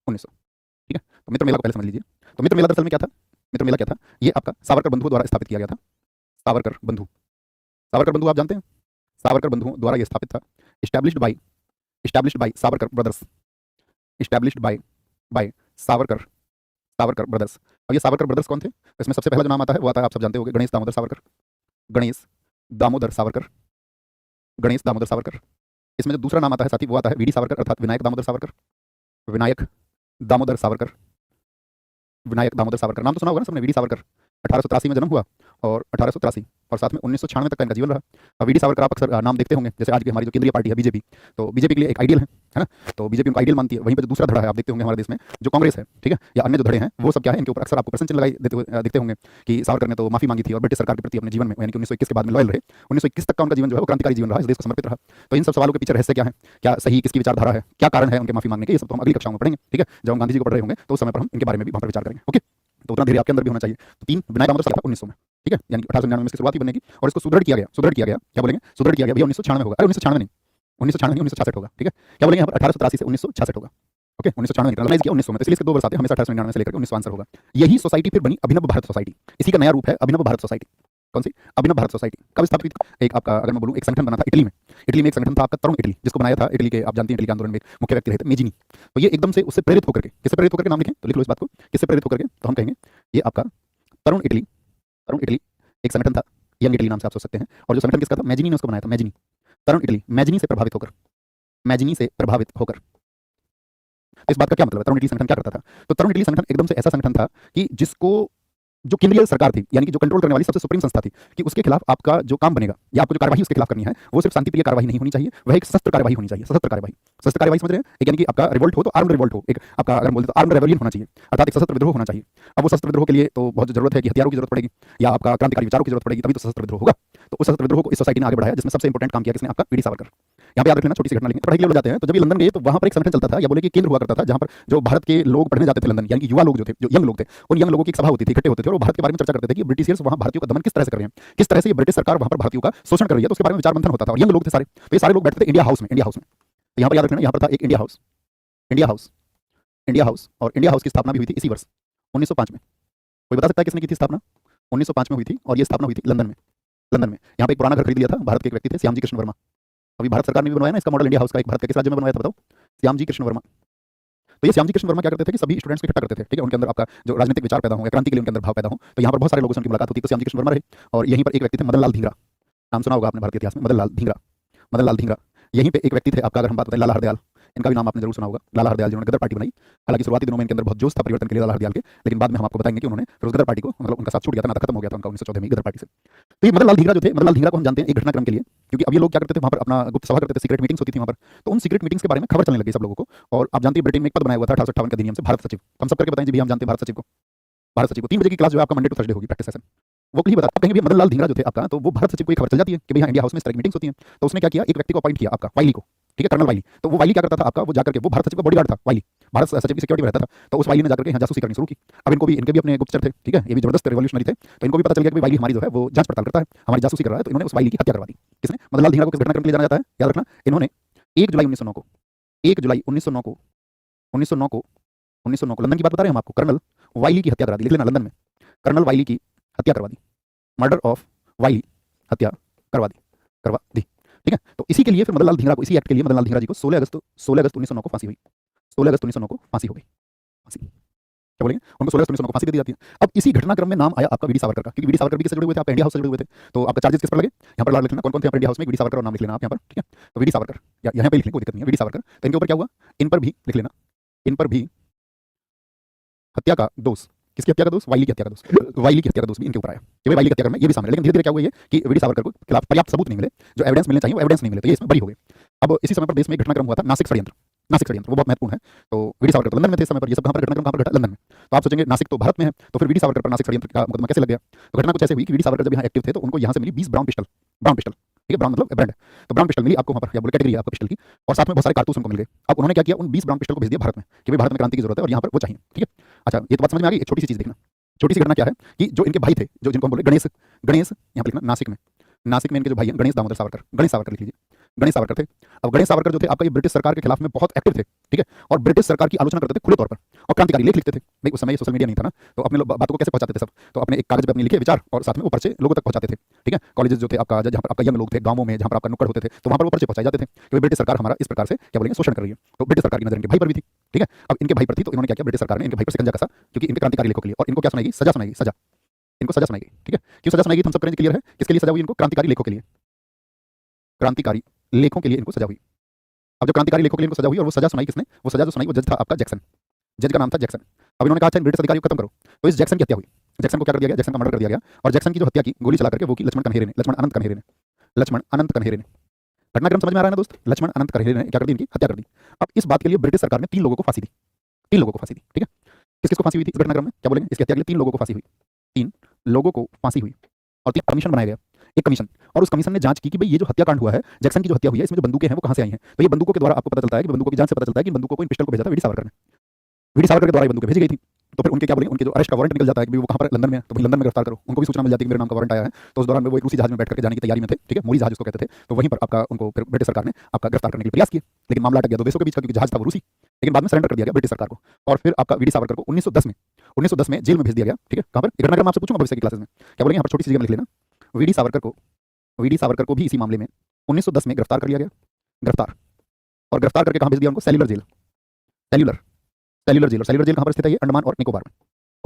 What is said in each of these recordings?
1900। ठीक है, तो मित्र मेला को पहले समझ लीजिए। तो मित्र मेला दरअसल में क्या था? मित्र मेला क्या था? ये आपका सावरकर बंधुओं द्वारा स्थापित किया गया था। सावरकर बंधु, सावरकर बंधु आप जानते हैं? सावरकर बंधुओं द्वारा ये स्थापित था। Established by, established by Savarkar brothers, established by by Savarkar, Savarkar brothers. अब ये सावरकर ब्रदर्स कौन थे? तो इसमें सबसे पहला जो नाम आता है वो आता है, आप सब जानते होंगे, गणेश दामोदर सावरकर। गणेश दामोदर सावरकर, गणेश दामोदर सावरकर। इसमें जो दूसरा नाम आता है साथी वो आता है वीडी सावरकर, अर्थात विनायक दामोदर सावरकर। विनायक दामोदर सावरकर, विनायक दामोदर सावरकर। नाम तो सुना होगा ना सबने, वीडी सावरकर। 1883 में जन्म हुआ और 1883 और साथ में 1996 तक का इनका जीवन रहा। अब वीडी सावरकर आप अक्सर नाम देखते होंगे, जैसे आज की हमारी जो केंद्रीय पार्टी है बीजेपी, तो बीजेपी के लिए एक आइडियल है ना? तो बीजेपी उनका आइडियल मानती है। वहीं पर जो दूसरा धड़ा है आप देखते होंगे हमारे देश में, जो कांग्रेस है, ठीक है, या अन्य जो धड़े हैं वो सब क्या है, इनके ऊपर अक्सर आपको प्रश्न चिन्ह लगाई देते हुए देखते होंगे कि सावरकर ने तो माफी मांगी थी और ब्रिटिश सरकार के प्रति अपने जीवन में, यानी कि 1921 के बाद में लॉयल रहे। 1921 तक का उनका जीवन जो है वो क्रांतिकारी जीवन रहा, इस देश को समर्पित रहा। तो इन सब सवालों के पीछे रहस्य क्या है, क्या सही किसकी विचारधारा है, क्या कारण है उनके माफी मांगने के, ये सब तो हम अगली कक्षाओं में पढ़ेंगे। ठीक है, जब हम गांधी जी को पढ़ रहे होंगे तो उस समय पर हम इनके बारे में भी वहां पर विचार करेंगे। ओके, तो उतना धीरे आपके अंदर भी होना चाहिए। तो 3 विनायक दामोदर सावरकर 1900 में, ठीक है, यानी 1899 में इसकी शुरुआत ही बनेगी और इसको सुदृढ़ किया गया, सुदृढ़ किया गया, क्या बोलेंगे, सुदृढ़ किया गया भैया 1996 में होगा। अरे 1996 नहीं, 1996 नहीं, 1966 होगा। ठीक है, क्या बोलेंगे यहाँ पर 1883 से 1966 होगा। ओके, 1996 निकला किया 1900 में, तो इसलिए इसके दो वर्ष आते हैं, हमेशा 1899 से लेकर 1900 आंसर होगा। यही सोसाइटी फिर बनी अभिनव भारत सोसाइटी। इसी का नया रूप है अभिनव भारत सोसाइटी। कौन सी? अभिनव भारत सोसाइटी। कब स्थापित हुई? एक आपका अगर मैं बोलूं एक संगठन बना था इटली में। इटली में एक संगठन था आपका तरुण इटली, जिसको बनाया था इटली के, आप जानते हैं इटली के आंदोलन में मुख्य व्यक्ति रहे थे मेजिनी। तो ये एकदम से उससे प्रेरित होकर के, किससे प्रेरित होकर के, नाम लिखें तो लिख लो इस बात को, किससे प्रेरित होकर के, तो हम कहेंगे ये आपका तरुण इटली, तरुण इटली एक संगठन था, यंग इटली नाम से आप सोच सकते हैं। और जो संगठन किसका था? मैजिनी ने उसको बनाया था, मैजिनी। तरुण इटली मैजिनी से प्रभावित होकर, मैजिनी से प्रभावित होकर। तो इस बात का क्या मतलब है? तरुण इटली संगठन क्या करता था? तो तरुण इटली संगठन एकदम से ऐसा संगठन था कि जिसको, जो केंद्रीय सरकार थी, यानी कि जो कंट्रोल करने वाली सबसे सुप्रीम संस्था थी, कि उसके खिलाफ आपका जो काम बनेगा या आपको जो कार्यवाही उसके खिलाफ करनी है वो सिर्फ शांतिप्रिय कार्यवाही नहीं होनी चाहिए, वह एक सशस्त्र कार्यवाही होनी चाहिए। सशस्त्र कार्यवाही, सशस्त्र कार्यवाही समझ रहे हैं? एक यानी कि आपका रिवोल्ट हो तो आर्म्ड रिवोल्ट हो, एक आपका अगर बोलते तो आर्म्ड रेवोल्यूशन होना चाहिए, अर्थात एक सशस्त्र विद्रोह होना चाहिए। अब वो सशस्त्र विद्रोह के लिए तो बहुत जरूरत है कि हथियारों की जरूरत पड़ेगी या आपका क्रांतिकारी विचारों की जरूरत पड़ेगी, तभी तो सशस्त्र विद्रोह होगा। तो उस सशस्त्र विद्रोह को इस सोसाइटी ने आगे बढ़ाया, जिसमें सबसे इंपॉर्टेंट काम किया किसने? आपका वीडी सावरकर। यहाँ पे याद रखना, छोटी सी घटना लिखें, पढ़ाई के लिए जाते हैं तो जब ये लंदन गए तो वहां पर एक संगठन चलता था, या बोले कि केंद्र हुआ करता था, जहां पर जो भारत के लोग पढ़ने जाते थे लंदन, यानी कि युवा लोग जो थे, जो यंग लोग थे, उन यंग लोगों की एक सभा होती थी, इकट्ठे होते थे और वो भारत के बारे में चर्चा करते थे कि ब्रिटिशियर्स वहां भारतीयों का दमन किस तरह से कर रहे हैं, किस तरह से ये ब्रिटिश सरकार वहां पर भारतीयों का शोषण कर रही है, तो उसके बारे में विचार मंथन होता था। और यंग लोग थे सारे, तो ये सारे लोग बैठते थे इंडिया हाउस में, इंडिया हाउस में। तो यहाँ पर याद रखना, यहाँ पर था एक India house, India house, India house. और इंडिया हाउस की स्थापना भी हुई थी इसी वर्ष 1905 में। कोई बता सकता है किसने की थी स्थापना? 1905 में हुई थी और ये स्थापना हुई थी लंदन में, लंदन में। यहाँ पे एक पुराना घर खरीद लिया था भारत के एक व्यक्ति थे, श्याम जी कृष्ण वर्मा। अभी भारत सरकार ने भी बनवाया ना इसका मॉडल इंडिया हाउस का, एक भारत के किस राज्य में बनवाया था बताओ? श्याम जी कृष्ण वर्मा। तो ये श्याम जी कृष्ण वर्मा क्या करते थे कि सभी स्टूडेंट्स को इकट्ठा करते थे, ठीक है, उनके अंदर आपका जो राजनीतिक विचार पैदा हो या क्रांति के लिए उनके अंदर भाव पैदा हो, तो यहाँ पर बहुत सारे लोगों से उनकी मुलाकात होती है। तो श्याम जी कृष्ण वर्मा रहे और यहीं पर एक व्यक्ति थे मदन लाल धींगरा, नाम सुना होगा आपने भारतीय इतिहास में, मदन लाल धींगरा, मदन लाल धींगरा। यहीं पे एक व्यक्ति थे आपका, अगर हम बात करें लाला हरदयाल, इनका भी नाम आपने जरूर सुना होगा, लाला हरदयाल जिन्होंने गदर पार्टी बनाई। हालांकि शुरुआती दिनों में इनके अंदर बहुत जोश था परिवर्तन के लिए लाला हरदयाल के, लेकिन बाद में हम आपको बताएंगे कि उन्होंने फिर उस गदर पार्टी को, मतलब उनका साथ छूट गया था, नाता खत्म हो गया था उनका 1914 में गदर पार्टी से। तो ये मदन लाल धींगरा जो थे, मदन लाल धींगरा को हम जानते हैं एक घटनाक्रम के लिए, क्योंकि अब ये लोग क्या करते थे वहां पर अपना गुप्त सभा करते थे, सीक्रेट मीटिंग्स होती थी वहां पर। तो उन सीक्रेट मीटिंग्स के बारे में खबर चलने लगी सब लोगों को। और आप जानते हैं ब्रिटेन में एक पद बनाया हुआ था 1858 के अधिनियम से, भारत सचिव। हम सब करके बताएं जी भैया, हम जानते हैं भारत सचिव को। भारत सचिव को 3 बजे की क्लास जो है आपका मंडे टू थर्सडे होगी, प्रैक्टिस सेशन, वो कहीं बता कहीं भी मदन लाल धींगरा जो थे आपका, तो वो भारत सचिव को एक खबर चल जाती है कि भैया इंडिया हाउस में इस तरह मीटिंग्स होती हैं। तो उसने क्या किया, एक व्यक्ति को अपॉइंट किया आपका, वाइली को, ठीक है, कर्नल वाइली। तो वो वाइली क्या करता था आपका, वो जाकर के, वो भारत सचिव का बॉडीगार्ड था वाइली, भारत सचिव की सिक्योरिटी में रहता था। तो उस वाइली ने जाकर के यहाँ जासूसी करनी शुरू की। अब इनके भी अपने गुप्तचर थे, ठीक है, ये भी जबरदस्त रिवॉल्यूशनरी थे। तो इनको भी पता चल गया कि वाइली हमारी जो है वो जांच पड़ताल करता है, हमारी जासूसी कर रहा है। तो इन्होंने उस वाइली की हत्या करवा दी। किसने? मदन लाल धींगरा को किस घटनाक्रम के लिए जाना जाता है, याद रखना, इन्होंने 1 जुलाई 1909 को, 1 जुलाई 1909 को, 1909 को, 1909 को, लंदन की बात बता रहे हैं हम आपको, कर्नल वाइली की हत्या करा दी। लिख लेना, लंदन में कर्नल वाइली की हत्या करवा दी, मर्डर ऑफ वाइली, हत्या करवा दी, करवा दी। ठीक है, तो इसी के लिए फिर मदन लाल धींगरा को, इसी एक्ट के लिए मदन लाल धींगरा जी को 16 अगस्त 1909 को फांसी हुई, 16 अगस्त 1909 को फांसी हो गई। फांसी क्या बोलेंगे, उनको 16 अगस्त 1909 को फांसी दे दी जाती है। अब इसी घटनाक्रम में नाम आया आपका वीडी सावरकर का, क्योंकि वीडी सावरकर भी किससे जुड़े हुए थे? आप इंडिया हाउस से जुड़े हुए थे। तो आपका चार्जेस किस पर लगे, यहाँ पर लाल लिखना, कौन कौन थे इंडिया हाउस में, वीडी सावरकर और नाम लिख लेना आप यहाँ पर, ठीक है। तो वीडी सावरकर या यहाँ पे लिखने कोई दिक्कत नहीं है, वीडी सावरकर। तो इनके ऊपर क्या हुआ, इन पर भी लिख लेना, इन पर भी हत्या का दोष, किसकी हत्या का दोष? वाइली की हत्या का दोष, वाइली की हत्या का दोष भी इनके ऊपर आया कि भाई वाइली की हत्या करना, ये भी सामने। लेकिन धीरे धीरे क्या हुआ ये कि वीडी सावरकर को खिलाफ पर्याप्त सबूत नहीं मिले, जो एविडेंस मिलने चाहिए वो एविडेंस नहीं मिले, तो ये इसमें बरी हो गए। अब इसी समय पर देश में एक घटनाक्रम हुआ था, नासिक षड्यंत्र, नासिक षड्यंत्र, वो बहुत महत्वपूर्ण है। तो वीडी सावरकर तो लंदन में थे इस समय पर, ये सब कहाँ पर घटनाक्रम कहाँ पर घटा? लंदन में। तो आप सोचेंगे नासिक तो भारत में है, तो फिर वीडी सावरकर पर नासिक षड्यंत्र का मुकदमा कैसे लग गया? तो घटना कुछ ऐसे हुई कि वीडी सावरकर जब यहाँ एक्टिव थे तो उनको यहाँ से मिली 20 ब्राउन पिस्टल, ब्राउन पिस्टल, ठीक है, ब्राउन मतलब ब्रांड। तो ब्राउन पिस्टल मिली आपको वहाँ पर, या बोले कैटेगरी है आपको पिस्टल की, और साथ में बहुत सारे कारतूस उनको मिल गए। अब उन्होंने क्या किया, उन 20 ब्राउन पिस्टल को भेज दिया भारत में कि भाई भारत में क्रांति की जरूरत है और यहाँ पर वो चाहिए, ठीक है। अच्छा, ये तो बात समझ में आ गई। एक छोटी सी चीज देखना, छोटी सी घटना क्या है कि जो इनके भाई थे, जो जिनको हम बोले गणेश, गणेश यहाँ पर लिखना नासिक में, नासिक में इनके जो भाई हैं गणेश दामोदर सावरकर, गणेश सावरकर लिख लीजिए, गणेश सावरकर थे। अब गणेश सावरकर जो थे आपका ये ब्रिटिश सरकार के खिलाफ में बहुत एक्टिव थे, ठीक है, और ब्रिटिश सरकार की आलोचना करते थे खुले तौर पर और क्रांतिकारी लेख लिखते थे। भाई उस समय ये सोशल मीडिया नहीं था ना, तो अपने बातों को कैसे पहुंचाते थे सब, तो अपने एक कागज पे अपने लिखे विचार और साथ में वो पर्चे लोगों तक पहुंचाते थे, ठीक है। कॉलेजेस जो थे आपका, जहाँ पर आपका यंग लोग थे, गांवों में जहाँ पर आपका नुक्कड़ होते थे, तो वहाँ पर वो पर्चे पहुंचाए जाते थे कि ब्रिटिश सरकार हमारा इस प्रकार से क्या बोलेंगे शोषण कर रही है। तो ब्रिटिश सरकार की नजर इनके भाई पर भी थी, ठीक है। अब इनके भाई पर थी तो इन्होंने क्या किया, ब्रिटिश सरकार ने इनके भाई पर शिकंजा कसा, क्योंकि इनके क्रांतिकारी लेखों के लिए, और इनको क्या सुनाएगी, सजा सुनाएगी, सजा, इनको सजा सुनाएगी, ठीक है। क्यों सजा सुनाएगी हम सब करेंगे, क्लियर है, किसके लिए सजा हुई इनको, क्रांतिकारी लेखों के लिए, क्रांतिकारी लेखों के लिए इनको सजा हुई। अब जो क्रांतिकारी लेखों के लिए इनको सजा हुई और वो सजा सुनाई किसने, वो सजा जो सुनाई वो जज था आपका जैक्सन, जज का नाम था जैक्सन। अब इन्होंने कहा अच्छा ब्रिटिश अधिकारियों को खत्म करो, तो इस जैक्सन की हत्या हुई। जैक्सन को क्या कर दिया गया, जैक्सन का मर्डर कर दिया गया, और जैक्सन की जो हत्या की गोली चला करके वो की लक्ष्मण कन्हेरे ने, लक्ष्मण अनंत कन्हेरे ने, लक्ष्मण अनंत कन्हेरे ने। घटनाक्रम समझ में आ रहा है ना दोस्त, लक्ष्मण अनंत कन्हेरे ने क्या कर दी, इनकी हत्या कर दी। अब इस बात के लिए ब्रिटिश सरकार ने 3 लोगों को फांसी दी, 3 लोगों को फांसी दी, ठीक है। किस किस को फांसी हुई थी इस घटनाक्रम में, क्या बोलेंगे, इसकी हत्या के लिए 3 लोगों को फांसी हुई, 3 लोगों को फांसी हुई, और 3 कमीशन बनाया गया, एक कमीशन, और उस कमीशन ने जांच की कि भाई ये जो हत्याकांड हुआ है, जैक्सन की जो हत्या हुई है, इसमें जो बंदूकें हैं वो कहां से आई हैं। तो ये बंदूकों के द्वारा आपको पता चलता है कि बंदूकों की जांच से पता चलता है कि बंदूकों को इन पिस्टल को भेजा था वीडी सावरकर ने, वीडी सावरकर के द्वारा ये बंदूकें भेजी गई थी। तो फिर उनके क्या बोलेंगे, उनके जो अरेस्ट का वारंट निकल जाता है कि वो कहां पर, लंदन में, तो भाई लंदन में गिरफ्तार करो। उनको भी सूचना मिल जाती है कि मेरे नाम का वारंट आया है, तो उस दौरान में वो एक रूसी जहाज में बैठ करके जाने की तैयारी में थे, ठीक है, मोरी जहाज उसको कहते थे। तो वहीं पर आपका उनको फिर ब्रिटिश सरकार ने आपका गिरफ्तार करने के लिए प्रयास किए, लेकिन मामला अटक गया 2 देशों के बीच का, क्योंकि जहाज था वो रूसी, लेकिन बाद में सरेंडर कर दिया गया ब्रिटिश सरकार को। और फिर आपका वीडी सावरकर को 1910 में जेल में भेज दिया गया, ठीक है। कहां पर, एक घटनाक्रम आपसे पूछूंगा भविष्य की क्लासेस में, क्या बोलेंगे, यहाँ पर छोटी सी जगह में लिख लेना। वीडी सावरकर को भी इसी मामले में 1910 में गिरफ्तार कर लिया गया, गिरफ्तार, और गिरफ्तार करके कहां भेज दिया उनको, सेल्युलर जेल, सेल्युलर जेल। और सेल्युलर जेल कहां पर स्थित है, ये अंडमान और निकोबार में।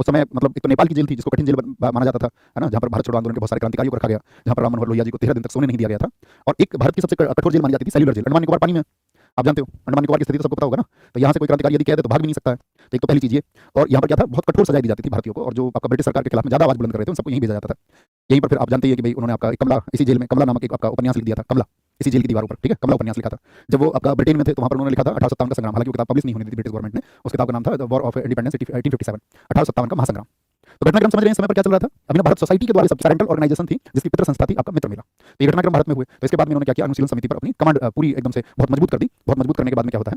उस समय मतलब एक तो नेपाल की जेल थी जिसको कठिन जेल माना जाता था, है ना, जहां पर भारत छोड़ो आंदोलन के बहुत सारे क्रांतिकारियों को रखा गया, जहां पर राम मनोहर लोहिया जी को 13 दिन तक सोने नहीं दिया गया था। और एक भारत की सबसे कठोर जेल मानी जाती थी सेल्युलर जेल, अंडमान निकोबार पानी में, आप जानते हो अंडमान निकोबार की स्थिति तो सबको पता होगा ना। तो यहाँ से कोई क्रांतिकारी यदि कह दे तो भाग भी नहीं सकता है, तो एक तो पहली चीज ये। और यहाँ पर क्या था, बहुत कठोर सजा दी जाती थी भारतीयों को, और जो आपका ब्रिटिश सरकार के खिलाफ में ज्यादा आवाज बुलंद कर रहे थे उन सबको यहीं भेजा जाता था। यहीं पर फिर आप जानते हैं कि भाई उन्होंने आपका कमला, इसी जेल में कमला नामक एक आपका उपन्यास लिख दिया था, कमला, इसी जेल की दीवारों पर, ठीक है, कमला उपन्यास लिखा था। जब वो आपका ब्रिटेन में थे तो वहाँ पर उन्होंने लिखा था 1857 का संग्राम, हालांकि वो किताब पब्लिश नहीं होनी थी ब्रिटिश गवर्नमेंट ने, उस किताब का नाम था द वॉर ऑफ इंडिपेंडेंस 1857, 1857 का महासंग्राम। तो घटनाक्रम समझ रहे हैं समय पर क्या चल रहा था, अभिनव भारत सोसाइटी के द्वारा सबसे पेरेंटल ऑर्गेनाइजेशन थी जिसकी पितृ संस्था थी आपका मित्र मेला। तो ये घटनाक्रम भारत में हुए, तो इसके बाद में उन्होंने क्या किया, अनुशीलन समिति पर अपनी कमांड पूरी एकदम से बहुत मजबूत कर दी। बहुत मजबूत करने के बाद में क्या होता है,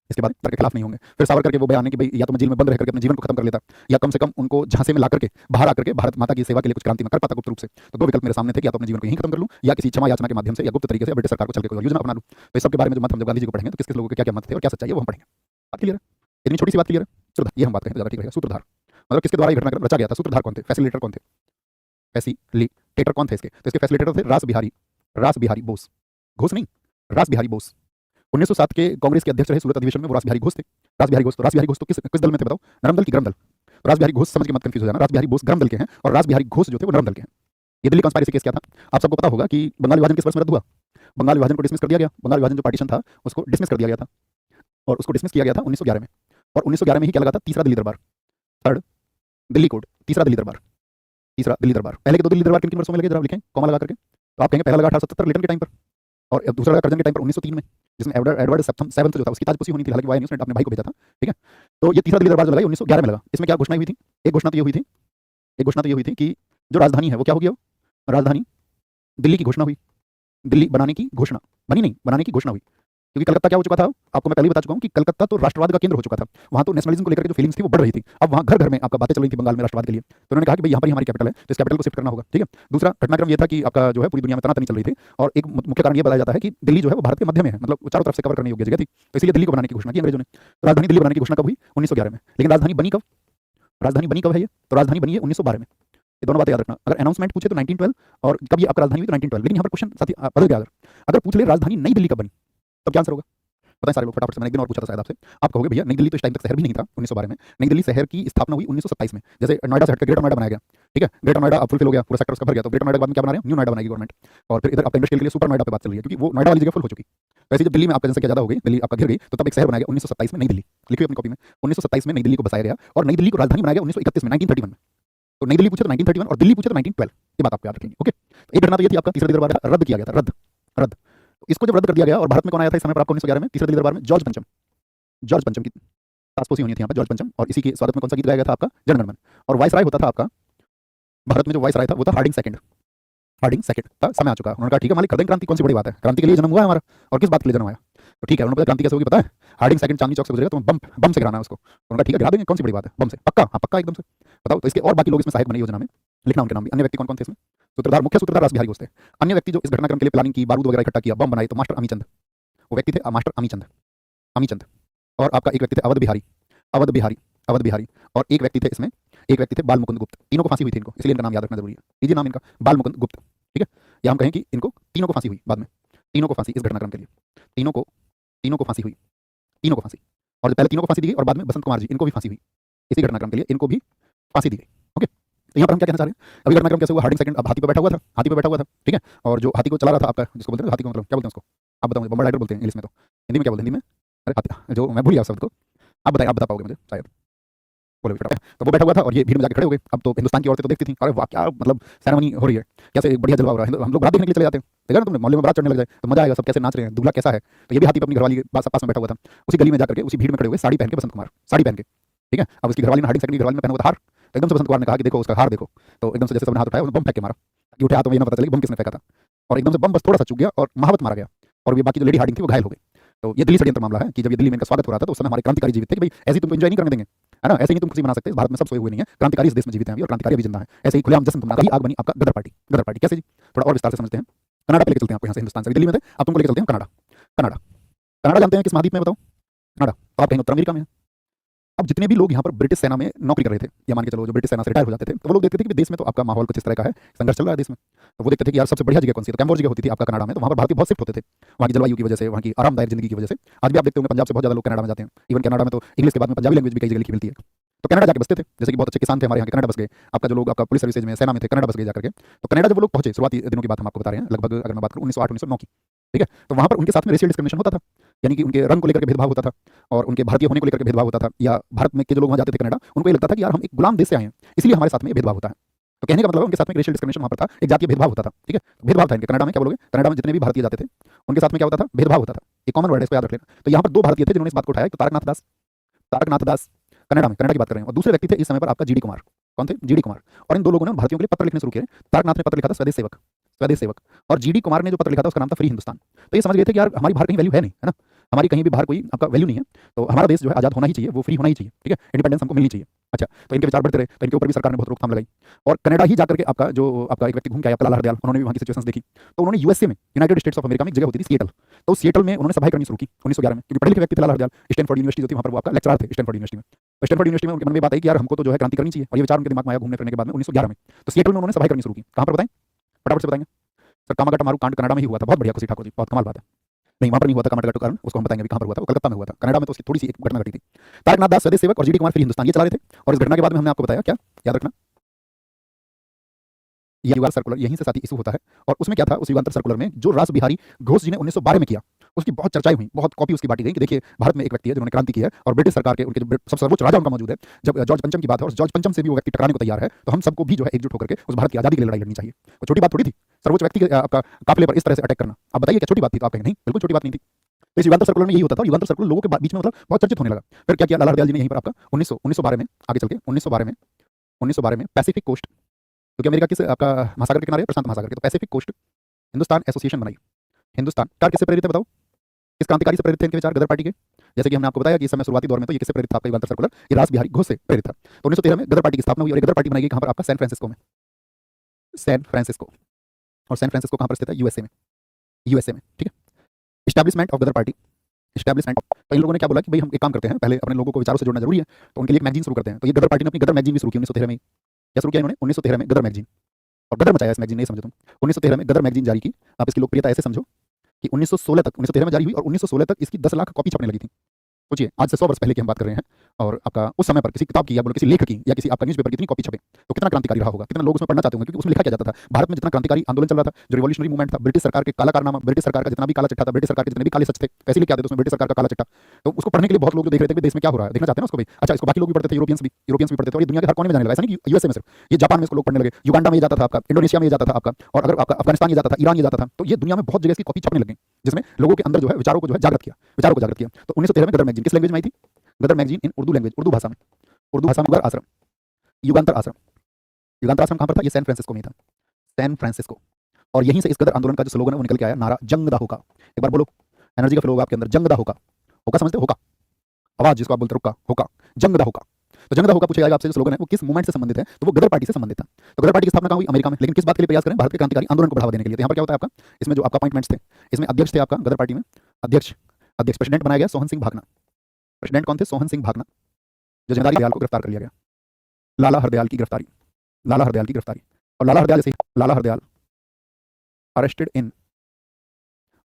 इसके बाद के खिलाफ नहीं होंगे। फिर सावरकर के वो बयान है कि भाई या तो मैं जेल में बंद रह करके अपने जीवन को खत्म कर लेता, या कम से कम उनको झांसे में ला करके बाहर आकर के भारत माता की सेवा के लिए कुछ क्रांति में कर पाता गुप्त रूप से। तो 2 विकल्प मेरे सामने थे कि या तो अपने जीवन को यहीं खत्म कर लूं, या किसी क्षमा याचना के माध्यम से या गुप्त तरीके से ब्रिटिश सरकार को चल के कोई योजना अपना लूं। तो इस सब के बारे में जो मत हम जब गांधी जी को पढ़ेंगे तो किस किस लोगों के क्या क्या मत थे और क्या सच्चाई है वो हम पढ़ेंगे। बात क्लियर है, इतनी छोटी सी बात क्लियर है। सूत्रधार, ये हम बात करें तो ज्यादा ठीक रहेगा। सूत्रधार मतलब किसके द्वारा ये घटनाक्रम रचा गया था, सूत्रधार कौन थे, फैसिलिटेटर कौन थे, फैसिलिटेटर कौन थे इसके, तो इसके फैसिलिटेटर थे रास बिहारी बोस, घोष नहीं, रास बिहारी बोस। 1907 के कांग्रेस के अध्यक्ष रहे सूरत अधिवेशन में वो रास बिहारी घोष थे। रास बिहारी घोष तो किस दल में थे बताओ, नरम दल की गरम दल। रास बिहारी घोष समझ के मत कंफ्यूज हो जाना, रास बिहारी बोस गरम दल के हैं और रास बिहारी घोष जो थे वो नरम दल के हैं। ये दिल्ली कंस्पायरेसी केस क्या था, आप सबको पता होगा कि बंगाल विभाजन किस वर्ष में रद्द हुआ, बंगाल विभाजन को डिसमिस कर दिया गया, बंगाल विभाजन जो पार्टीशन था उसको डिसमिस कर दिया गया था, और उसको डिसमिस किया गया था 1911 में। और 1911 में ही क्या लगा था, तीसरा दिल्ली दरबार, थर्ड दिल्ली कोड, तीसरा दिल्ली दरबार। पहले के 2 दिल्ली दरबार किन किन वर्षों में लगे, जरा लिखें कॉमा लगा करके। तो आप कहेंगे पहला लगा 1870 लिटन के टाइम पर, और दूसरा लगा कर्जन के टाइम पर 1903 में, जिसमें एडवर्ड सेवंथ जो था उसकी ताजपोशी होनी थी, हालांकि वाई ने उसने अपने भाई को भेजा था, ठीक है। तो ये तीसरा दिल्ली दरबार जो लगा 1911 में लगा। इसमें क्या घोषणा हुई थी, एक घोषणा तो ये हुई थी कि जो राजधानी है वो क्या होगी, राजधानी दिल्ली की घोषणा हुई, दिल्ली बनाने की घोषणा, बनी नहीं, बनाने की घोषणा हुई। क्योंकि कलकत्ता क्या हो चुका था, आपको मैं पहले ही बता चुका हूं कि कलकत्ता तो राष्ट्रवाद का केंद्र हो चुका था, वहां तो नेशनलिज्म को लेकर के जो फीलिंग्स थी वो बढ़ रही थी। अब वहां घर घर में आपका बातें चल रही थी बंगाल में राष्ट्रवाद के लिए, तो उन्होंने कहा कि भाई यहाँ पर हमारी कैपिटल है तो इस कैपिटल को शिफ्ट करना होगा, ठीक है। दूसरा घटनाक्रम ये था कि आपका जो है पूरी दुनिया में तनातनी चल रही थी, और एक मुख्य कारण ये बताया जाता है कि दिल्ली जो है वो भारत के मध्य में है, मतलब चारों तरफ से कवर करने योग्य जगह थी, तो इसलिए दिल्ली को बनाने की घोषणा की अंग्रेजों ने। तो राजधानी दिल्ली बनाने की घोषणा कब हुई, 1911 में। लेकिन राजधानी बनी कब, है ये, तो राजधानी बनी है 1912 में। ये दोनों बातें याद रखना, अगर अनाउंसमेंट पूछे तो 1912, और कब ये आपका राजधानी हुई तो 1912। लेकिन यहाँ पर क्वेश्चन साथी बदल गया, अगर पूछ ले राजधानी नई दिल्ली कब बनी, तब क्या आंसर होगा, पता है सारे लोग फटाफट से। मैंने एक दिन और पूछा था शायद आपसे, आप कहोगे भैया नई दिल्ली तो इस टाइम तक शहर भी नहीं था 1912 में, नई दिल्ली शहर की स्थापना हुई 1927 में। जैसे नोएडा से हटकर ग्रेटर नोएडा बनाया गया, ठीक है, ग्रेटर नोएडा अब फुलफिल हो गया, पूरा सेक्टर उसका भर गया, तो ग्रेटर नोएडा के बाद में क्या बना रहे हैं, न्यू नोएडा बनाएगी गवर्नमेंट। और फिर इधर आपका इंडस्ट्रियल के लिए सुपर नोएडा पे बात चल रही है, क्योंकि वो नोएडा वाली जगह फुल हो चुकी। वैसे जब दिल्ली में आपका जनसंख्या ज्यादा हो गई, दिल्ली आपका घिर गई, तो तब एक शहर बनाया गया 1927 में नई दिल्ली, लिखिए अपनी कॉपी में, 1927 में नई दिल्ली को बसाया गया, और नई दिल्ली को राजधानी बनाया गया 1931 में, 1931 में। तो नई दिल्ली पूछे तो 1931 और दिल्ली पूछे तो 1912, ये बात आप याद रखेंगे, ओके। एक घटना तो ये थी आपका, तीसरा दिल्ली दरबार रद्द किया गया था, रद्द। इसको जब रद्द कर दिया गया, और भारत में कौन आया था इस समय पर आपको 1911 में, तीसरे दिल्ली दरबार में जॉर्ज पंचम की ताजपोशी होनी थी यहाँ पर, जॉर्ज पंचम। और इसी के स्वागत में कौन सा गीत गाया गया था आपका, जनगण मन। और वाइसराय होता था आपका भारत में, जो वाइसराय था वो था हार्डिंग सेकंड था। समय आ चुका, उन्होंने कहा ठीक है मालिक कर दें क्रांति, कौन सी बड़ी बात है, क्रांति के लिए जन्म हुआ है हमारा, और किस बात के लिए जन्म आया, तो ठीक है। उन्होंने पता क्रांति कैसे होगी पता है, हार्डिंग सेकंड चांदनी चौक से गुजरेगा तो बम से गिराना है उसको। उन्होंने कहा ठीक है गिरा देंगे, कौन सी बड़ी बात है, बम से, पक्का, हाँ पक्का एकदम से, बताओ। तो इसके और बाकी लोग इसमें सहायक बने योजना में, लिखना उनके नाम भी। अन्य व्यक्ति कौन कौन थे इसमें, सूत्रधार, मुख्य सूत्रधार रास बिहारी घोष थे। अन्य व्यक्ति जो इस घटनाक्रम के लिए प्लानिंग की, बारूद वगैरह इकट्ठा किया, बम बनाए, तो मास्टर अमीचंद वो व्यक्ति थे, मास्टर अमीचंद, अमीचंद। और आपका एक व्यक्ति थे अवध बिहारी, अवध बिहारी, अवध बिहारी। और एक व्यक्ति थे इसमें, एक व्यक्ति थे बाल मुकुंद गुप्त। तीनों को फांसी हुई थी इनको, इसलिए इनका नाम याद रखना जरूरी है। लीजिए नाम इनका, बाल मुकुंद गुप्त, ठीक है। या हम कहें कि इनको तीनों को फांसी हुई बाद में, तीनों को फांसी इस घटनाक्रम के लिए, तीनों को फांसी हुई, तीनों को फांसी। और पहले तीनों को फांसी दी गई और बाद में बसंत कुमार जी, इनको भी फांसी हुई इसी घटनाक्रम के लिए, इनको भी फांसी दी गई। ओके, तो यहाँ पर हम क्या कहना चाह रहे हैं, अभी घटनाक्रम कैसे हुआ, हार्डिंग सेकंड अब हाथी पे बैठा हुआ था, हाथी पे बैठा हुआ था, ठीक है। और जो हाथी को चला रहा था आपका, जिसको बोलते हैं हाथी को, मतलब क्या बोलते हैं उसको, आप बताओ, बम्बर राइडर बोलते हैं इंग्लिश में, तो हिंदी में क्या बोलते हैं, हिंदी में, अरे हाथी, जो मैं भूल गया शब्द को, आप बताइए, आप बता पाओगे मुझे शायद, बोलो बेटा। तो वो बैठा हुआ था और ये भीड़ में जाके खड़े हो गए। अब तो हिंदुस्तान की औरतें तो देखती थी, अरे वाह क्या मतलब सेरेमनी हो रही है, कैसे बढ़िया जलवा हो रहा है, हम लोग बारात देखने के लिए चले जाते हैं, देखा ना तुमने, मोहल्ले में बारात चढ़ने लग जाए तो मजा आएगा, सब कैसे नाच रहे हैं, दूल्हा कैसा है। तो ये भी हाथी पे अपनी घरवाली के पास में बैठा हुआ था, उसी गली में जाकर के उसी भीड़ में खड़े हुए, साड़ी पहन के बसंत कुमार, साड़ी पहन के, ठीक है। अब उसकी घरवाली ने, हार्डिंग सेकंड की घरवाली ने पहना हुआ था हार, तो एकदम से बसंत कुमार ने कहा कि देखो उसका हार देखो, तो एकदम से जैसे सबने हाथ उठाया, बम फेंक के मारा, कि उठे हाथ में ये ना पता चले बम किसने फेंका था, और एकदम से बम बस थोड़ा सा चूक गया और महावत मारा गया, और ये बाकी जो लेडी हार्डिंग थी वो घायल हो गई। तो ये दिल्ली षड्यंत्र मामला है कि जब ये दिल्ली में इनका स्वागत हो रहा था तो उस समय हमारे क्रांतिकारी जीवित थे कि भाई ऐसे तुमको एंजॉय नहीं करने देंगे, है ना, ऐसे ही तुम खुशी मना सकते, भारत में सब सोए हुए नहीं है, क्रांतिकारी इस देश में जीवित हैं अभी और क्रांतिकारी अभी जिंदा है, ऐसे ही खुलेआम जश्न तुम्हारा, आग बनी आपका गदर पार्टी, गदर पार्टी कैसे जी, थोड़ा और विस्तार से समझते हैं। कनाडा पे लेके चलते हैं आपको, यहाँ से हिंदुस्तान से दिल्ली में थे, अब तुमको लेके चलते हैं कनाडा, कनाडा, कनाडा जानते हैं किस महाद्वीप में, बताओ, कनाडा, तो आप कहीं उत्तर अमेरिका में है। अब जितने भी लोग यहाँ पर ब्रिटिश सेना में नौकरी कर रहे थे, या मान के चलो जो ब्रिटिश सेना से रिटायर हो जाते थे, तो वो लोग देखते थे कि देश में तो आपका माहौल कुछ इस तरह का है, संघर्ष चल रहा है देश में, तो वो देखते थे कि यार सबसे बढ़िया जगह कौन सी है, तो कैम्बोर जगह होती थी आपका कनाडा में, तो वहाँ पर भारतीय बहुत शिफ्ट होते थे, वहाँ की जलवायु की वजह से, वहाँ की आरामदायक जिंदगी की वजह से। आज भी आप देखते होंगे पंजाब से बहुत ज़्यादा लोग कनाडा में जाते हैं, इवन कनाडा में तो इंग्लिश के बाद में पंजाबी लैंग्वेज भी कई जगह लिखी मिलती है, तो कनाडा जाके बसते थे। जैसे कि बहुत अच्छे किसान थे हमारे यहाँ के, कनाडा बस गए, आपका जो लोग आपका पुलिस सर्विसेज में, सेना में थे, कनाडा बस गए जाकर के। तो कनाडा जब वो लोग पहुंचे, शुरुआती दिनों की बात हम आपको बता रहे हैं, लगभग अगर मैं बात करूँ 1908-1909 की, ठीक है, तो वहाँ पर उनके साथ में रेशियल डिस्क्रिमिनेशन होता था, यानी कि उनके रंग को लेकर के भेदभाव होता था, और उनके भारतीय होने को लेकर के भेदभाव होता था, या भारत में के जो लोग वहाँ जाते थे कनाडा, उनको ये लगता था कि यार हम एक गुलाम देश से आए हैं, इसलिए हमारे साथ में भेदभाव होता है। तो कहने का मतलब उनके साथ में रेशियल डिस्क्रिमिनेशन वहाँ पर था, एक जातीय भेदभाव होता था, ठीक है, भेदभाव था इनके कनाडा में, क्या बोलोगे, कनाडा में जितने भी भारतीय जाते थे उनके साथ में क्या होता था, भेदभाव होता था, एक कॉमन वर्ड है, इसको याद रख लेना। तो यहाँ पर दो भारतीय थे जिन्होंने इस बात को उठाया, तो तारकनाथ दास, तारकनाथ दास कनाडा में, कनाडा की बात कर रहे हैं, और दूसरे व्यक्ति थे इस समय पर आपका जीडी कुमार, कौन थे, जीडी कुमार। और इन दो लोगों ने भारतीयों के लिए पत्र लिखने शुरू किए। तारकनाथ ने पत्र लिखा था स्वदेश सेवक, स्वदेश सेवक, और जीडी कुमार ने जो पत्र लिखा था उसका नाम था फ्री हिंदुस्तान। तो ये समझ गए थे कि यार हमारी बाहर कहीं वैल्यू है नहीं, है ना, हमारी कहीं भी बाहर कोई आपका वैल्यू नहीं है, तो हमारा देश जो है आज़ाद होना ही चाहिए, वो फ्री होना ही चाहिए, ठीक है, इंडिपेंडेंस हमको मिलनी चाहिए। अच्छा, तो इनके विचार बढ़ते रहे, तो इनके ऊपर भी सरकार ने बहुत रोकथाम लगाई, और कनाडा ही जाकर के आपका जो आपका एक व्यक्ति घूम के आया लाला हरदयाल, उन्होंने भी वहाँ की सिचुएशंस देखी, तो उन्होंने यूएसए में, यूनाइटेड स्टेट्स ऑफ अमेरिका में एक जगह होती थी सिएटल, तो सिएटल में उन्होंने सभाएं करनी शुरू की 1911 में, क्योंकि पढ़े लिखे व्यक्ति थे लाला हरदयाल, स्टैनफोर्ड यूनिवर्सिटी जो थी वहाँ पर वो आपका लेक्चरर थे स्टैनफोर्ड यूनिवर्सिटी में। तो स्टैनफोर्ड यूनिवर्सिटी में उनके मन में बात आई कि यार हमको तो जो है क्रांति करनी चाहिए, और ये विचार उनके दिमाग में आया घूमने फिरने के बाद में 1911 में। तो सिएटल में उन्होंने सभाएं करनी शुरू की, कहाँ पर बताएं, फटाफट से बताएंगे सर। कामागाटा मारू कांड कनाडा में ही हुआ था, बहुत बढ़िया खुशी ठाकुर जी, बहुत कमाल बात है। नहीं वहाँ पर नहीं हुआ था कामागाटा कांड, उसको हम बताएंगे कहाँ पर हुआ था, कलकत्ता में हुआ था, कनाडा में तो उसकी थोड़ी सी एक घटना घटी थी। तारकनाथ दास स्वदेश सेवक और जीडी कुमार फ्री हिंदुस्तान ये चला रहे थे, और इस घटना के बाद में हमने आपको बताया क्या, याद रखना, ये युगांतर सर्कुलर यहीं से साथी इशू होता है, और उसमें क्या था, उस युगांतर सर्कुलर में जो रास बिहारी घोष जी ने 1912 में किया, उसकी बहुत चर्चाएं हुई, बहुत कॉपी उसकी बांटी गई कि देखिए भारत में एक व्यक्ति है जिन्होंने क्रांति की है, और ब्रिटिश सरकार के उनके जो सब सर्वोच्च राजा उनका मौजूद है, जब जॉर्ज पंचम की बात है और जॉर्ज पंचम से भी वो व्यक्ति टकराने को तैयार है, तो हम सबको भी जो है एकजुट होकर के उस भारत की आजादी के लिए लड़ाई लड़नी चाहिए। वो छोटी बात थोड़ी थी, सर्वोच्च व्यक्ति के आपका काफिले पर इस तरह से अटैक करना, आप बताइए क्या छोटी बात थी, तो आप कहेंगे नहीं बिल्कुल छोटी बात नहीं थी। तो इस युगांतर सर्कुलर में यही होता था, युगांतर सर्कुलर लोगों के बीच में मतलब बहुत चर्चित होने लगा। फिर क्या किया लाला हरदयाल जी ने यहीं पर आपका 1912 में आगे चल के 1912 में पैसिफिक कोस्ट, क्योंकि अमेरिका किस आपका महासागर के किनारे, प्रशांत महासागर के, तो पैसिफिक कोस्ट हिंदुस्तान एसोसिएशन बनाई। हिंदुस्तान कार किससे प्रेरित है बताओ, किस क्रांतिकारी से प्रेरित थे इनके विचार, गदर पार्टी के। जैसे कि हमने आपको बताया कि इस समय शुरुआती दौर में तो ये किससे प्रेरित था, आपका युगांतर सर्कुलर ये रास बिहारी घोष से प्रेरित था। तो 1913 में गदर पार्टी की स्थापना हुई, और ये गदर पार्टी बनाई गई कहाँ पर, आपका सैन फ्रांसिस्को में, सैन फ्रांसिस्को, और सैन फ्रांसिस्को कहाँ पर स्थित है, यूएसए में, यूएसए में, ठीक है। Establishment of Ghadar party, establishment, तो इन लोगों ने क्या बोला कि भाई हम एक काम करते हैं, पहले अपने लोगों को विचारों से जोड़ना जरूरी है, तो उनके लिए एक मैगजीन शुरू करते हैं। तो ये गदर पार्टी ने अपनी गदर मैगजीन भी शुरू की 1913 में। क्या शुरू किया इन्होंने 1913 में, गदर मैगजीन, और गदर मचाया इस मैगजीन ने, समझो तुम 1913 में गदर मैगजीन जारी की। आप इसकी लोकप्रियता ऐसे समझो कि 1916 तक, 1913 में जारी हुई और 1916 तक इसकी 10 लाख कॉपी छपने लगी थी। सोचिए आज से 100 वर्ष पहले की हम बात कर रहे हैं, और आपका उस समय पर किसी किताब की या बोलो किसी लेख की या किसी आपका न्यूज़पेपर की इतनी कॉपी छपे तो कितना क्रांतिकारी रहा होगा, कितना लोग उसमें पढ़ना चाहते होंगे, क्योंकि उसमें लिखा क्या जाता था, भारत में जितना क्रांतिकारी आंदोलन चल रहा था, जो रिवॉल्यूशनरी मूवमेंट था, ब्रिटिश सरकार के काला कारनामा, ब्रिटिश सरकार का जितना भी काला चिट्ठा था, ब्रिटिश सरकार के जितने भी काले सच थे, कैसे लिखे आते थे उसमें ब्रिटिश सरकार का काला चिट्ठा, तो उसको पढ़ने के लिए बहुत लोग देख रहे थे कि देश में क्या हो रहा है, देखना चाहते हैं ना उसको भाई। अच्छा, इसको बाकी लोग भी पढ़ते थे, यूरोपियंस भी पढ़ते थे, और ये दुनिया के हर कोने में जाने लगा, ऐसा नहीं कि यूएसए में सिर्फ, ये जापान में इसको लोग पढ़ने लगे, युगांडा में ये जाता था आपका, इंडोनेशिया में ये जाता था आपका, और अगर आपका अफगानिस्तान ये जाता था, ईरान ये जाता था, तो ये दुनिया में बहुत जगह इसकी कॉपी छपने लगी, जिसमें लोगों के अंदर जो है विचारों को जो है जागृत किया, विचारों को जागृत किया। तो 1913 में गदर मैगजीन किस लैंग्वेज में आई थी, Ghadar magazine in Urdu language, Urdu भाषा में, उर्दू भाषा में। आश्रम, युगांतर आश्रम, युगांतर आश्रम कहाँ पर था, ये सैन फ्रांसिस्को में था, सैन फ्रांसिस्को। और यहीं से इस गदर आंदोलन का जो स्लोगन है वो निकल के आया, नारा जंग दा होका। एक बार बोलो, एनर्जी का फ्लो होगा आपके अंदर, जंग दा होका। होका समझते हो, होका, आवाज जिसको आप बोलते हो, रुका, होका, जंग दा होका। तो जंग होगा पूछा जाएगा आपसे जो स्लोगन है वो किस मूवमेंट से संबंधित है, तो वो गदर पार्टी से संबंधित था। तो गदर पार्टी की स्थापना कहाँ हुई? अमेरिका में। लेकिन किस बात के लिए प्रयास करें? भारत के क्रांतिकारी आंदोलन को बढ़ावा देने के लिए। तो यहाँ पर क्या होता है आपका, इसमें जो आपका अपॉइंटमेंट्स थे, इसमें अध्यक्ष थे आपका गदर पार्टी में, अध्यक्ष अध्यक्ष प्रेसिडेंट बनाया गया सोहन सिंह भागना। प्रेसिडेंट कौन थे? सोहन सिंह भागना। जो जमींदारी दयाल को गिरफ्तार कर लिया गया, लाला हरदयाल की गिरफ्तारी, लाला हरदयाल की गिरफ्तारी। और लाला हरदयाल से लाला हरदयाल अरेस्टेड इन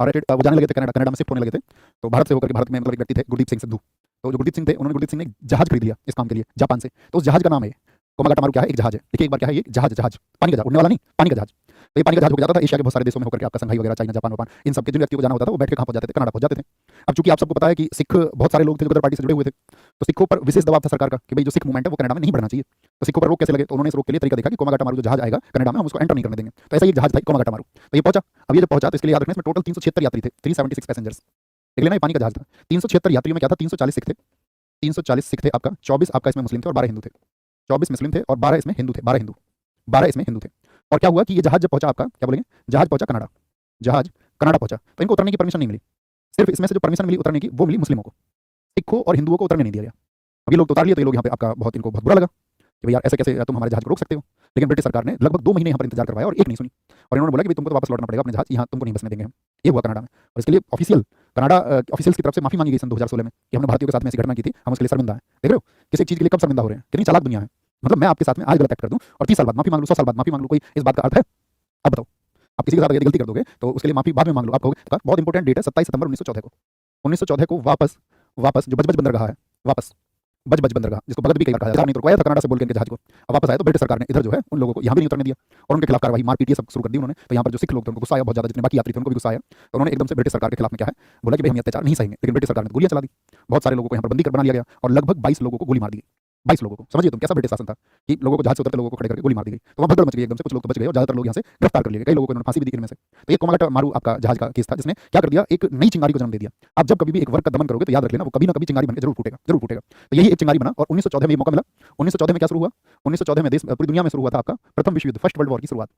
अरेस्टेड, वो जाने लगे थे कनाडा, कनाडा में शिफ्ट होने लगे थे। तो भारत से होकर के भारत में मतलब एक व्यक्ति थे गुरदीप सिंह सिद्धू। तो जो गुरदीप सिंह थे, उन्होंने गुरदीप सिंह ने जहाज खरीद लिया इस काम के लिए जापान से। तो उस जहाज का नाम है कोमागाटामारू। क्या है? एक जहाज है। देखिए एक बार क्या है ये जहाज, जहाज पानी का जहाज, उड़ने वाला नहीं, पानी का जहाज। तो ये पानी का जहाज होकर जाता था एशिया के बहुत सारे देशों में होकर के, आपका संघाई वगैरह, चाइना, जापान, इन सब के जिन व्यक्तियों को जाना होता था वो बैठ के कहाँ पहुंच जाते थे? कनाडा पहुंच जाते थे। अब चूंकि आप सबको पता है कि सिख बहुत सारे लोग थे जो गदर पार्टी से जुड़े हुए थे, तो सिखों पर विशेष दबाव था सरकार का कि भाई जो सिख मूवमेंट है वो कनाडा में नहीं बढ़ना चाहिए। तो सिखों पर रोक कैसे लगे? तो उन्होंने इस रोक के लिए तरीका देखा कि कोमागाटामारू जो जहाज आएगा कनाडा में, हम उसको एंटर नहीं करने देंगे। तो ऐसा एक जहाज था कोमागाटामारू। तो ये पहुंचा। अब ये जब पहुंचा तो इसके लिए याद रखना इसमें टोटल 376 यात्री थे, 376 पैसेंजर्स। देख लेना, ये पानी का जहाज था। 376 यात्रियों में क्या था? 340 सिख थे, 340 सिख थे आपका, 24 आपका इसमें मुस्लिम थे और 12 हिंदू थे। 24 मुस्लिम थे और 12 इसमें हिंदू थे, 12 हिंदू, 12 इसमें हिंदू थे। और क्या हुआ कि ये जहाज जब पहुंचा आपका, क्या बोलेंगे, जहाज पहुंचा कनाडा, जहाज कनाडा पहुंचा, तो इनको उतरने की परमिशन नहीं मिली। सिर्फ इसमें से जो परमिशन मिली उतरने की वो मिली मुस्लिमों को, सिखों और हिंदुओं को उतरने नहीं दिया गया। अब ये लोग तो उतार लिए, तो ये लोग यहाँ पे आपका बहुत, इनको बहुत बुरा लगा कि भाई यार ऐसे कैसे तुम हमारे जहाज को रोक सकते हो। लेकिन ब्रिटिश सरकार ने लगभग 2 महीने यहाँ पर इंतजार करवाया और एक नहीं सुनी। और इन्होंने बोला कि भाई तुमको तो वापस लौटना पड़ेगा अपने जहाज, यहाँ तुमको नहीं बसने देंगे हम। ये हुआ कनाडा में। और इसके लिए ऑफिशियल कनाडा ऑफिशियल्स की तरफ से माफी मांगी गई सन 2016 में कि हमने भारतीयों के साथ में ऐसी घटना की थी, हम उसके लिए शर्मिंदा हैं। देख रहे हो किसी चीज़ के लिए कब शर्मिंदा हो रहे हैं, कितनी चालाक दुनिया है। मतलब मैं आपके साथ में आज गलत एक्ट कर दूं और 30 साल बाद माफी मांग लूं, 100 साल बाद माफी मांग लूं, कोई इस बात का अर्थ है? अब बताओ, आप किसी के साथ यदि गलती कर दोगे तो उसके लिए माफी बाद में मांग लो। आप कहोगे बहुत इंपॉर्टेंट डेट है 27 सितंबर 1914 को, 1914 को वापस जो बजबज बंदरगाह है, वापस बजबज बंदरगाह, जिसको भगत भी कई बार कहा जाता है, नहीं तो रुकवाया था कनाडा से बोल के इनके जहाज को। अब वापस आए तो ब्रिटिश सरकार ने इधर जो है उन लोगों को यहाँ भी नहीं उतरने दिया और उनके खिलाफ कार्रवाई, मारपीट, ये सब शुरू कर दी उन्होंने। तो यहाँ पर जो सिख लोग थे उनको गुस्सा आया बहुत ज्यादा, जितने बाकी यात्री थे उनको भी गुस्सा आया। तो उन्होंने एकदम से ब्रिटिश सरकार के खिलाफ में क्या है बोला कि भाई हम अत्याचार नहीं सहेंगे। लेकिन ब्रिटिश सरकार ने गोलियां चला दी, बहुत सारे लोगों को यहाँ पर बंदी कर बना लिया गया और लगभग 22 लोगों को गोली मार दी गई। 22 लोगों को, समझिए तुम कैसा ब्रिटिश शासन था कि लोगों को जहाज से उतरते लोगों को खड़े करके गोली मार दी गई। तो वहाँ भगदड़ मच गई एकदम से, कुछ लोग तो बच गए और ज्यादातर लोग यहाँ से गिरफ्तार कर लिए गए, कई लोगों को इन्होंने फांसी भी दी इनमें से। तो ये कोमागाटामारू आपका जहाज का केस था जिसने क्या कर दिया, एक नई चिंगारी को जन्म दे दिया। आप जब कभी भी एक वर्ग का दमन करोगे तो याद रख लेना वो कभी ना कभी चिंगारी बनकर जरूर फूटेगा, जरूर फूटेगा। तो यही एक चिंगारी बना और 1914 में ये मौका मिला। 1914 में क्या शुरू हुआ? 1914 में देश पूरी दुनिया में शुरू हुआ था आपका प्रथम विश्व युद्ध, फर्स्ट वर्ल्ड वॉर की शुरुआत।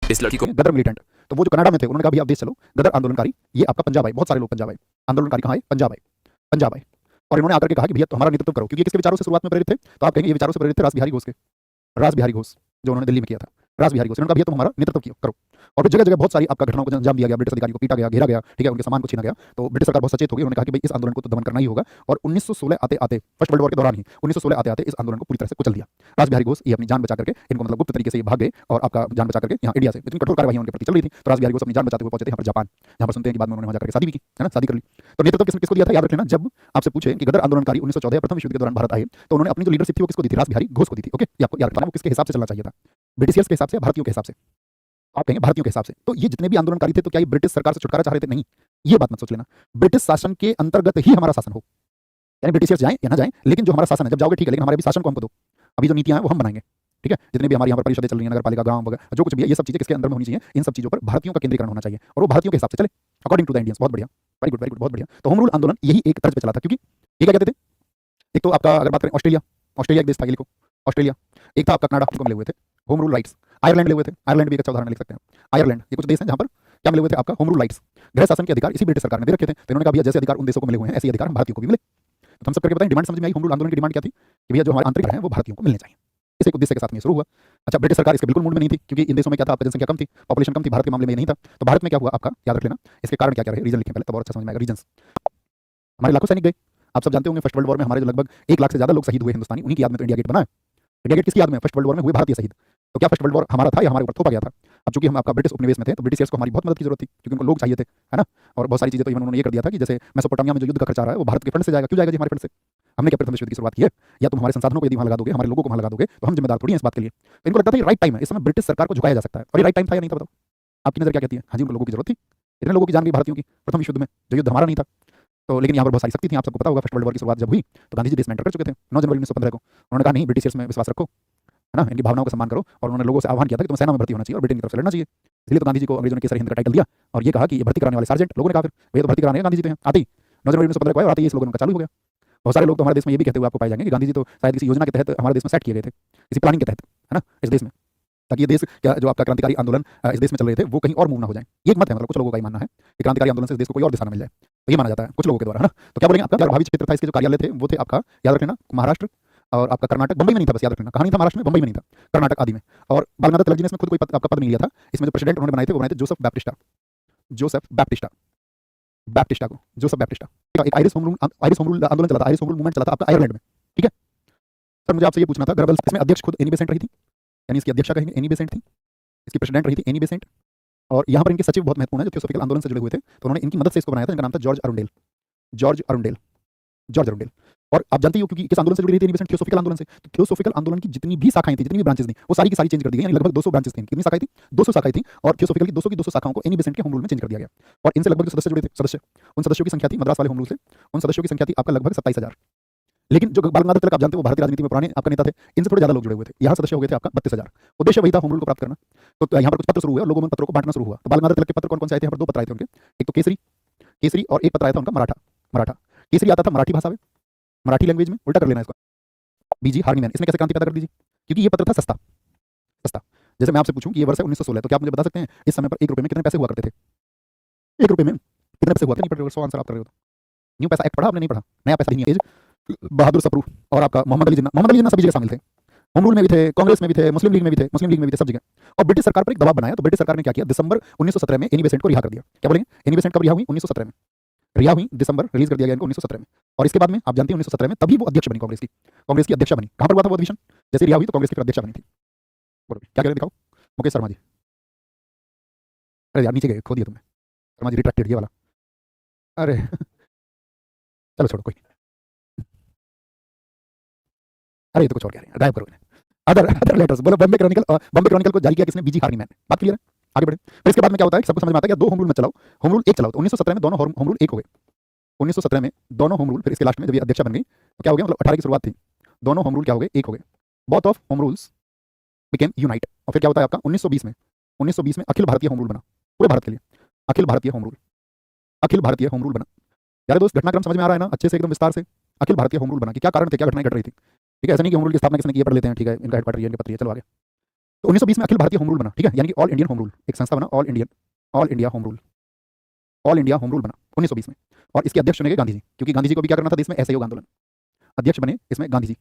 इस लड़की को गदर मिलिटेंट, तो वो जो कनाडा में थे उन्होंने कहा भाई आप देश चलो, गदर आंदोलनकारी, ये आपका पंजाब आए, बहुत सारे लोग पंजाब आए, आंदोलनकारी कहाँ आए? पंजाब आए, पंजाब आए। और इन्होंने आकर के कहा कि भैया तो हमारा नेतृत्व करो, क्योंकि किसके विचारों से शुरुआत में प्रेरित थे? तो आप कहेंगे ये विचारों से प्रेरित थे रासबिहारी घोष के, रासबिहारी घोष जो उन्होंने दिल्ली में किया था, रासबिहारी घोष। उन्होंने कहा भैया तुम हमारा नेतृत्व करो। और फिर जगह जगह बहुत सारी आपका घटनाओं को अंजाम दिया गया, ब्रिटिश अधिकारी को पीटा गया, घेरा गया, ठीक है, उनके सामान को छीना गया। तो ब्रिटिश सरकार बहुत सचेत हो गई, उन्होंने कहा कि भाई इस आंदोलन को तो दमन करना ही होगा। और 1916 आते आते, फर्स्ट वर्ल्ड वॉर के दौरान ही 1916 आते आते इस आंदोलन को पूरी तरह से कुचल दिया। रासबिहारी घोष ये अपनी जान बचा करके, इनको मतलब गुप्त तरीके से ये भाग गए और आपका जान बचा करके यहाँ इंडिया से, इतनी कठोर कार्रवाई उनके प्रति चल रही थी। तो रासबिहारी घोष अपनी जान बचाते हुए पहुंचे थे यहाँ पर जापान, जहाँ पर सुनते हैं कि बाद में उन्होंने वहाँ जाकर शादी भी की, है ना, शादी कर ली। तो नेतृत्व किसको दिया था? याद रख लेना, जब आपसे पूछे कि गदर आंदोलनकारी 1914 प्रथम विश्व युद्ध के दौरान भारत आए तो उन्होंने अपनी जो लीडरशिप थी वो किसको दी थी? रासबिहारी घोष को दी थी। ओके, ये आपको याद रखना, वो किसके हिसाब से चलना चाहिए था? ब्रिटिशियर्स के हिसाब से, भारतीयों के हिसाब से? आप कहेंगे भारतीयों के हिसाब से। तो ये जितने भी आंदोलनकारी थे तो क्या ये ब्रिटिश सरकार से छुटकारा चाह रहे थे? नहीं, ये बात मत सोच लेना। ब्रिटिश शासन के अंतर्गत ही हमारा शासन हो, यानी ब्रिटिशियर्स जाएं या ना जाएं, लेकिन जो हमारा शासन है, जब जाओगे ठीक है, लेकिन हमारे भी शासन को हमको दो। अभी जो नीतियां हैं वो हम बनाएंगे, ठीक है। जितने भी हमारे यहाँ पर परिषदें चल रही हैं, नगर पालिका, गांव वगैरह जो कुछ भी है, ये सब चीजें किसके अंदर में होनी चाहिए? इन सब चीजों पर भारतीयों का केंद्रीकरण होना चाहिए और वो भारतीयों के हिसाब से चले, अकॉर्डिंग टू द इंडियंस। बहुत बढ़िया, वेरी गुड, वेरी गुड, बहुत बढ़िया। तो होम रूल आंदोलन यही एक तर्ज पे चला था, क्योंकि ये क्या कहते थे? एक तो आपका अगर बात करें ऑस्ट्रेलिया, ऑस्ट्रेलिया एक देश था, ये लिखो ऑस्ट्रेलिया। एक था आपका कनाडा, को मिले हुए थे होम रूल राइट्स। आयरलैंड मिले हुए थे, आयरलैंड भी एक अच्छा उदाहरण लिख सकते हैं। आयरलैंड, ये कुछ देश हैं जहाँ पर क्या मिले हुए थे? आपका होम रूल राइट्स, गृह शासन के अधिकार इसी ब्रिटिश सरकार ने दे रखे थे। तो इन्होंने कहा भैया जैसे अधिकार उन देशों को मिले हुए हैं ऐसे अधिकार हम भारतीयों को भी मिले। तो हम सब करके बताएं, डिमांड समझ में आई? होम रूल आंदोलन की डिमांड क्या थी कि भैया जो हमारे आंतरिक है वो भारतीयों को मिलने चाहिए। इस एक उद्देश्य के साथ में शुरू हुआ। अच्छा, ब्रिटिश सरकार इसके बिल्कुल मूड में नहीं थी, क्योंकि इन देशों में क्या था, आपका जनसंख्या कम थी, पॉपुलेशन कम थी, भारत के मामले में ये नहीं था। तो भारत में क्या हुआ आपका, याद रख लेना, इसके कारण क्या क्या रहे, रीजन लिखें पहले, तब और अच्छा समझ में आएगा। रीजंस, हमारे लाखों सैनिक गए, आप सब जानते होंगे फर्स्ट वर्ल्ड वॉर में हमारे जो लगभग 1 लाख से ज्यादा लोग शहीद हुए हिंदुस्तानी, उन्हीं की याद में तो इंडिया गेट बना है। इंडिया गेट किसकी याद में? फर्स्ट वर्ल्ड वॉर में हुए भारतीय शहीद। तो क्या फर्स्ट वर्ल्ड वॉर हमारा था या हमारे ऊपर थोपा गया था? अब चूंकि हम आपका ब्रिटिश उपनिवेश में थे तो ब्रिटिशियर्स को हमारी बहुत मदद की जरूरत थी, क्योंकि उनको लोग चाहिए थे, है ना। और बहुत सारी चीजें तो इवन उन्होंने ये कर दिया था कि जैसे मेसोपोटामिया में जो युद्ध का खर्चा आ रहा है वो भारत के फंड से जाएगा। क्यों जाएगा जी? हमारे फंड से। हमने क्या प्रथम विश्व युद्ध की शुरुआत की है? या तुम हमारे संसाधनों को यदि वहां लगा दोगे, हमारे लोगों को वहां लगा दोगे, तो हम जिम्मेदार थोड़ी हैं इस बात के लिए। तो इनको लगता था ये राइट टाइम है, इस समय ब्रिटिश सरकार को झुकाया जा सकता है। और ये राइट टाइम था या नहीं था? बताओ, आपकी नजर क्या कहती है? हाँ जी, उनको लोगों की जरूरत थी, इतने लोगों की जान गई भारतीयों की प्रथम विश्व युद्ध में, जो युद्ध हमारा नहीं था। तो लेकिन यहाँ पर बहुत सारी शक्ति थी, आप सबको पता होगा। फर्स्ट वर्ल्ड वॉर की शुरुआत जब हुई तो गांधी जी देश में एंटर कर चुके थे 9 जनवरी 1915 को। उन्होंने कहा नहीं, ब्रिटिशियर्स में विश्वास रखो, है ना, इनकी भावनाओं का सम्मान करो। और उन्होंने लोगों से आह्वान किया था कि तुम्हें सेना में भर्ती होना चाहिए और ब्रिटेन की तरफ से लड़ना चाहिए। इसलिए तो गांधी जी को अंग्रेजों ने केसरी हिंद का टाइटल दिया और ये कहा कि ये भर्ती कराने वाले सार्जेंट। लोगों ने कहा फिर ये तो भर्ती कराने गांधी जी तो हैं। आते ही 9 जनवरी 1915 को आए और आते ही स्लोगन उनका चालू हो गया। बहुत सारे लोग तो हमारे देश में ये भी कहते हुए आपको पाए जाएंगे कि गांधी जी तो शायद किसी योजना के तहत हमारे देश में सेट किए गए थे, किसी प्लानिंग के तहत, है ना, इस देश में। ताकि ये देश क्या जो आपका क्रांतिकारी आंदोलन इस देश में चल रहे थे वो कहीं और मूव ना हो जाए। ये एक मत है, मतलब कुछ लोगों का ये मानना है कि क्रांतिकारी आंदोलन से इस देश को कोई और दिशा ना मिल जाए, तो ये माना जाता है कुछ लोगों के द्वारा, है ना। तो क्या बोलेंगे आपका प्रभावी क्षेत्र था, इसके जो कार्यालय थे वो थे आपका, याद रखना, महाराष्ट्र और आपका कर्नाटक, बंबई में नहीं था, बस याद रखना, कहानी था महाराष्ट्र में, बंबई में नहीं था, कर्नाटक आदि में। और बाल गंगाधर तिलक जी ने इसमें खुद कोई आपका पद नहीं लिया था। इसमें जो प्रेसिडेंट उन्होंने बनाए थे वो बनाए थे Joseph Baptista, Joseph Baptista, Baptista को, जोसेफ बैप्टिस्टा। एक आयरिश होम रूल आंदोलन चला था, आयरिश होम रूल मूवमेंट चला था आपका आयरलैंड में, ठीक है। सर मुझे आपसे ये पूछना था, गरबल्स इसमें अध्यक्ष खुद एनी बेसेंट रही थी, यानी इसकी अध्यक्षा कहेंगे एनी बेसेंट थी, इसकी प्रेसिडेंट रही थी एनी बेसेंट, और यहाँ पर इनके सचिव बहुत महत्वपूर्ण है जो थियोसॉफिकल आंदोलन से जुड़े हुए थे, तो उन्होंने इनकी मदद से इसको बनाया था, इनका नाम था George Arundale, George Arundale, George Arundale. और आप जानते हो क्योंकि किस आंदोलन से जुड़ी रही थी एनी बेसेंट, थियोसॉफिकल आंदोलन से। तो थियोसॉफिकल आंदोलन की जितनी भी शाखाएं थी, जितनी भी ब्रांचेस थी, वो सारी की सारी चेंज कर दी गई, यानी लगभग 200 ब्रांचेस थी, कितनी शाखाएं थी, 200 शाखाएं थी, और थियोसॉफिकल की 200 की 200 शाखाओं को एनी बेसेंट के होम रूल में चेंज कर दिया गया। और इनसे लगभग जो सदस्य जुड़े थे, सदस्य, उन सदस्यों की संख्या थी मद्रास वाले होम रूल से, उन सदस्यों की संख्या थी आपका लगभग 27,000। लेकिन जो बाल गंगाधर तिलक आप जानते हो वो भारतीय राजनीति में पुराने आपका नेता थे, इनसे थोड़े ज्यादा लोग जुड़े हुए थे, यहाँ सदस्य हो गए थे आपका 32,000। उद्देश्य वही था होम रूल को प्राप्त करना। तो यहाँ पर कुछ पत्र शुरू हुए और लोगों में पत्रों को बांटना शुरू हुआ। तो बाल गंगाधर तिलक के पत्र कौन कौन से आए थे, यहाँ पर 2 पत्र आए थे उनके, एक तो केसरी, केसरी, और एक पत्र आया था उनका मराठा, मराठा। केसरी आता था मराठी भाषा में, मराठी लैंग्वेज में, उल्टा कर लेना इसको, बीजी हार्नीमैन। इसमें कैसे क्रांति पैदा कर दीजिए, क्योंकि ये पत्र था सस्ता, सस्ता। जैसे मैं आपसे पूछूं कि ये वर्ष है 1916, तो क्या आप मुझे बता सकते हैं इस समय पर 1 रुपए में कितने पैसे हुआ करते थे, 1 रुपए में कितने पैसे हुआ थे, नहीं पढ़ रहे हो, 100 आंसर आप कर रहे हो। तो न्यू पैसा एक्ट पढ़ा आपने, नहीं पढ़ा, नया पैसा नहीं है। बहादुर सप्रू और आपका मोहम्मद अली जिन्ना सभी जगह शामिल थे, होम रूल में भी थे, कांग्रेस में भी थे, मुस्लिम लीग में भी थे, मुस्लिम लीग में भी थे, सब जगह। और ब्रिटिश सरकार पर एक दबाव बनाया, तो ब्रिटिश सरकार ने क्या किया, दिसंबर 1917 में एनी बेसेंट को रिहा कर दिया। क्या बोलेंगे, एनी बेसेंट कब रिहा हुई, 1917 में रिहा हुई, दिसंबर, रिलीज कर दिया गया इनको 1917 में। और इसके बाद में आप जानते हैं 1917 में तभी वो अध्यक्ष बनी कांग्रेस की अध्यक्षा बनी। कहां पर हुआ था वो अधिवेशन, जैसे रिहा हुई तो कांग्रेस की अध्यक्षा बनी थी। बोलो क्या करें, दिखाओ, मुकेश शर्मा जी। अरे यार नीचे गए, खो दिया तुमने, शर्मा जी रिट्रैक्टेड, ये वाला, अरे चलो छोड़ो कोई, अरे ये तो कुछ और कह रहे हैं, गायब करो इन्हें। अदर अदर लेटर्स, बोलो बॉम्बे क्रॉनिकल को जारी किया किसने, बीजी हार्नीमैन। बात क्लियर है, आगे बढ़े। फिर इसके बाद में क्या होता है, सबको समझ में आता है कि 2 होम रूल मत चलाओ, होम रूल 1 चलाओ। तो 1917 में दोनों होम रूल 1 हो गए, 1917 में दोनों होम रूल, फिर इसके लास्ट में जब ये अध्यक्षा बन गई तो क्या हो गया, मतलब 18 की शुरुआत थी, दोनों होम रूल क्या हो गए, 1 हो गए, both of home rules became unite. और फिर क्या होता है आपका 1920 में अखिल भारतीय होम रूल बना, पूरे भारत के लिए Akhil Bharatiya home rule, Akhil Bharatiya home rule बना। यार दोस्त घटनाक्रम समझ में आ रहा है ना, अच्छे से एकदम विस्तार से। अखिल भारतीय होम रूल बना कि क्या कारण थे, क्या घटनाएं घट रही थी, ठीक है। ऐसा नहीं कि होम रूल की स्थापना किसने की, पढ़ लेते हैं, ठीक है, इनका हेडक्वार्टर ये, इनके पत्र ये, चलो आगे। तो 1920 में अखिल भारतीय होम रूल बना, ठीक है, यानी कि ऑल इंडियन होम रूल, एक संस्था बना, all India home rule, all India home rule बना 1920 में। और इसके अध्यक्ष चुने गए गांधी जी, क्योंकि गांधी जी को भी क्या करना था देश में असहयोग आंदोलन, अध्यक्ष बने इसमें गांधी जी।